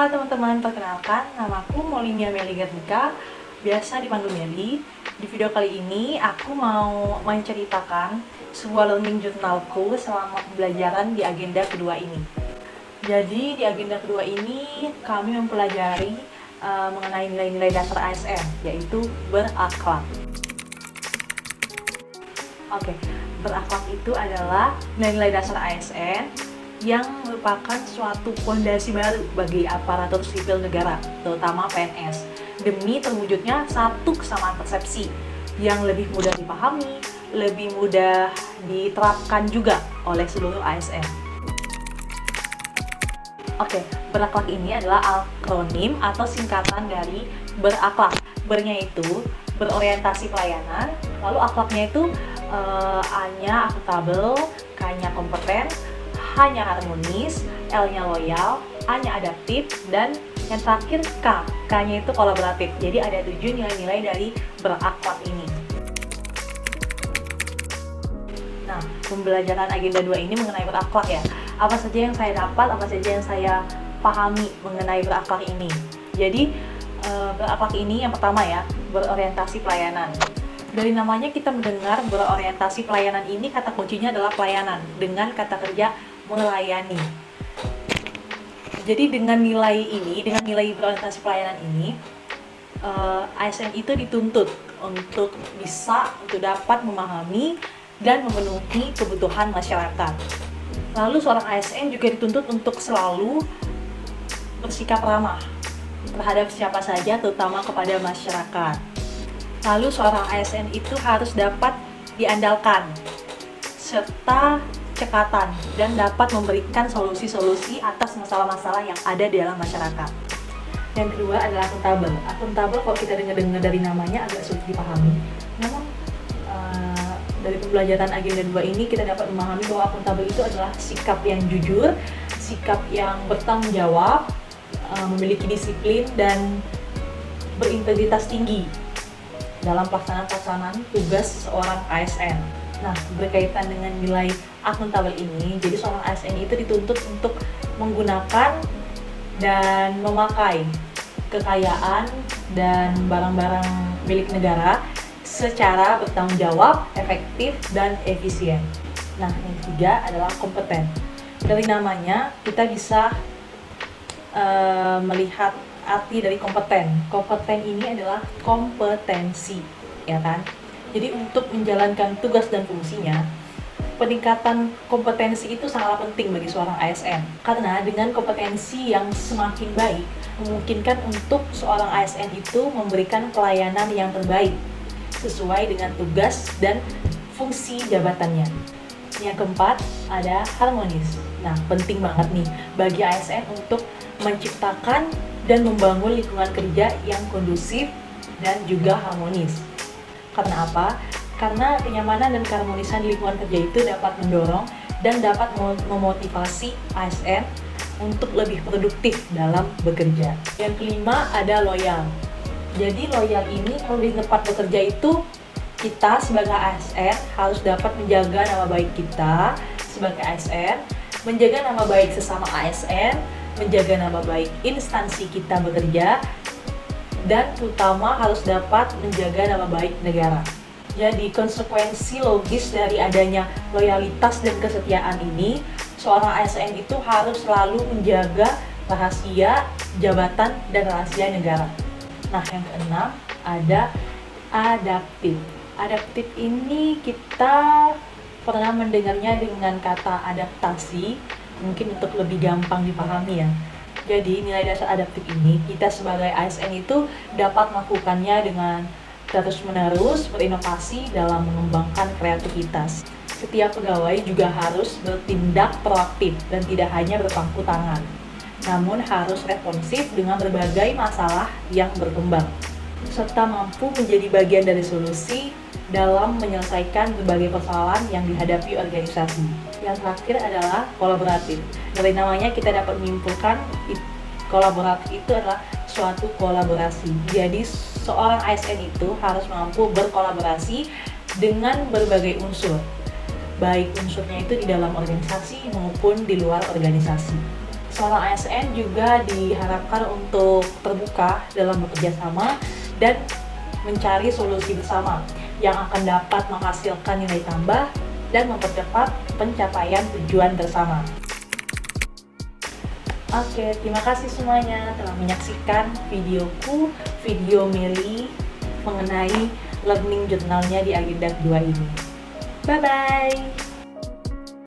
Halo teman-teman, perkenalkan namaku Molinia Meli Gernika, biasa dipanggil Meli. Di video kali ini aku mau menceritakan sebuah learning journalku selama pembelajaran di agenda kedua ini. Jadi di agenda kedua ini kami mempelajari mengenai nilai-nilai dasar ASN, yaitu berakhlak. Oke, berakhlak itu adalah nilai-nilai dasar ASN yang merupakan suatu fondasi baru bagi aparatur sipil negara, terutama PNS, demi terwujudnya satu kesamaan persepsi yang lebih mudah dipahami, lebih mudah diterapkan juga oleh seluruh ASN. Oke, berakhlak ini adalah akronim atau singkatan dari berakhlak. Bernya itu berorientasi pelayanan, lalu akhlaknya itu A-nya akuntabel, K-nya kompeten, H-nya harmonis, L-nya loyal, A-nya adaptif, dan yang terakhir K. K-nya itu kolaboratif. Jadi ada 7 nilai-nilai dari berakhlak ini. Nah, pembelajaran agenda 2 ini mengenai berakhlak ya. Apa saja yang saya dapat, apa saja yang saya pahami mengenai berakhlak ini. Jadi, berakhlak ini yang pertama ya, berorientasi pelayanan. Dari namanya kita mendengar berorientasi pelayanan ini, kata kuncinya adalah pelayanan dengan kata kerja melayani. Jadi dengan nilai ini, dengan nilai berorientasi pelayanan ini, ASN itu dituntut untuk dapat memahami dan memenuhi kebutuhan masyarakat. Lalu seorang ASN juga dituntut untuk selalu bersikap ramah terhadap siapa saja, terutama kepada masyarakat. Lalu seorang ASN itu harus dapat diandalkan serta cekatan dan dapat memberikan solusi-solusi atas masalah-masalah yang ada di dalam masyarakat. Yang kedua adalah akuntabel. Akuntabel kalau kita dengar dari namanya agak sulit dipahami. Namun dari pembelajaran agenda 2 ini kita dapat memahami bahwa akuntabel itu adalah sikap yang jujur, sikap yang bertanggung jawab, memiliki disiplin dan berintegritas tinggi dalam pelaksanaan tugas seorang ASN. Nah, berkaitan dengan nilai akuntabel ini, jadi seorang ASN itu dituntut untuk menggunakan dan memakai kekayaan dan barang-barang milik negara secara bertanggung jawab, efektif, dan efisien. Nah, yang ketiga adalah kompeten. Dari namanya, kita bisa melihat arti dari kompeten. Kompeten ini adalah kompetensi, ya kan? Jadi untuk menjalankan tugas dan fungsinya, peningkatan kompetensi itu sangat penting bagi seorang ASN. Karena dengan kompetensi yang semakin baik, memungkinkan untuk seorang ASN itu memberikan pelayanan yang terbaik sesuai dengan tugas dan fungsi jabatannya. Yang keempat, ada harmonis. Nah, penting banget nih bagi ASN untuk menciptakan dan membangun lingkungan kerja yang kondusif dan juga harmonis. Karena apa? Karena kenyamanan dan keharmonisan di lingkungan kerja itu dapat mendorong dan dapat memotivasi ASN untuk lebih produktif dalam bekerja. Yang kelima ada loyal. Jadi loyal ini kalau di tempat bekerja itu kita sebagai ASN harus dapat menjaga nama baik kita sebagai ASN, menjaga nama baik sesama ASN, menjaga nama baik instansi kita bekerja, dan terutama harus dapat menjaga nama baik negara. Jadi konsekuensi logis dari adanya loyalitas dan kesetiaan ini, seorang ASN itu harus selalu menjaga rahasia jabatan dan rahasia negara. Nah, yang keenam ada adaptif. Adaptif ini kita pernah mendengarnya dengan kata adaptasi, mungkin untuk lebih gampang dipahami ya. Jadi nilai dasar adaptif ini kita sebagai ASN itu dapat melakukannya dengan terus-menerus berinovasi dalam mengembangkan kreativitas. Setiap pegawai juga harus bertindak proaktif dan tidak hanya berpangku tangan, namun harus responsif dengan berbagai masalah yang berkembang, serta mampu menjadi bagian dari solusi dalam menyelesaikan berbagai persoalan yang dihadapi organisasi. Yang terakhir adalah kolaboratif. Dari namanya kita dapat menyimpulkan kolaboratif itu adalah suatu kolaborasi. Jadi seorang ASN itu harus mampu berkolaborasi dengan berbagai unsur, baik unsurnya itu di dalam organisasi maupun di luar organisasi. seorang ASN juga diharapkan untuk terbuka dalam bekerja sama dan mencari solusi bersama yang akan dapat menghasilkan nilai tambah dan mempercepat pencapaian tujuan bersama. Oke, terima kasih semuanya telah menyaksikan video Meli mengenai learning journalnya di agenda kedua ini. Bye-bye!